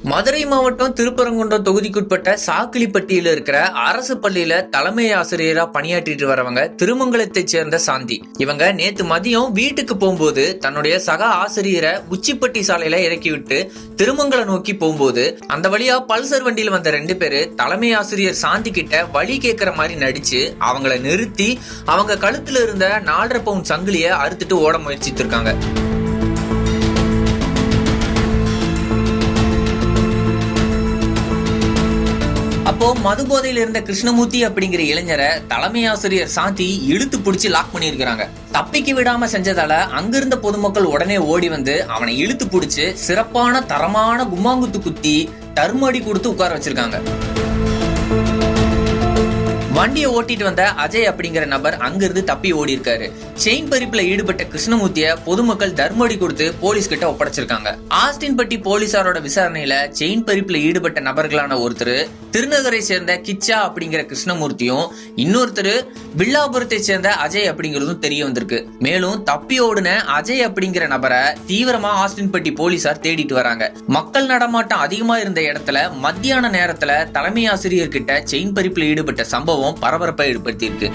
மதுரை மாவட்டம் திருப்பரங்குன்றம் தொகுதிக்குட்பட்ட சாக்கிலிப்பட்டியில இருக்கிற அரசு பள்ளியில தலைமை ஆசிரியரா பணியாற்றிட்டு வரவங்க திருமங்கலத்தை சேர்ந்த சாந்தி. இவங்க நேத்து மதியம் வீட்டுக்கு போகும்போது தன்னுடைய சக ஆசிரியரை உச்சிப்பட்டி சாலையில இறக்கி விட்டு திருமங்கலம் நோக்கி போகும்போது அந்த வழியா பல்சர் வண்டியில வந்த 2 பேரு தலைமை ஆசிரியர் சாந்தி கிட்ட வழி கேட்கிற மாதிரி நடிச்சு அவங்கள நிறுத்தி அவங்க கழுத்துல இருந்த 4.5 பவுன் சங்கிலிய அறுத்துட்டு ஓட முயற்சித்து இருக்காங்க. அப்போ மது போதையில இருந்த கிருஷ்ணமூர்த்தி அப்படிங்கிற இளைஞரை தலைமை ஆசிரியர் சாந்தி இழுத்து பிடிச்சி லாக் பண்ணிருக்காங்க. தப்பிக்க விடாம செஞ்சதால அங்கிருந்த பொதுமக்கள் உடனே ஓடி வந்து அவனை இழுத்து பிடிச்சு சிறப்பான தரமான கும்மாங்குத்து குத்தி டர்மடி கொடுத்து உட்கார வச்சிருக்காங்க. வண்டியை ஓட்டிட்டு வந்த அஜய் அப்படிங்கிற நபர் அங்கிருந்து தப்பி ஓடி இருக்காரு. செயின் பறிப்புல ஈடுபட்ட கிருஷ்ணமூர்த்திய பொதுமக்கள் தர்மடி கொடுத்து போலீஸ் கிட்ட ஒப்படைச்சிருக்காங்க. ஆஸ்டின்பட்டி போலீசாரோட விசாரணையில செயின் பறிப்புல ஈடுபட்ட நபர்களான ஒருத்தர் திருநகரை சேர்ந்த கிச்சா அப்படிங்கிற கிருஷ்ணமூர்த்தியும் இன்னொருத்தர் வில்லாபுரத்தை சேர்ந்த அஜய் அப்படிங்கறதும் தெரிய வந்திருக்கு. மேலும் தப்பி ஓடுன அஜய் அப்படிங்கிற நபரை தீவிரமா ஆஸ்டின்பட்டி போலீசார் தேடிட்டு வராங்க. மக்கள் நடமாட்டம் அதிகமா இருந்த இடத்துல மத்தியான நேரத்துல தலைமை ஆசிரியர் கிட்ட செயின் பறிப்புல ஈடுபட்ட சம்பவம் பரபரப்பை ஏற்படுத்தியிருக்கு.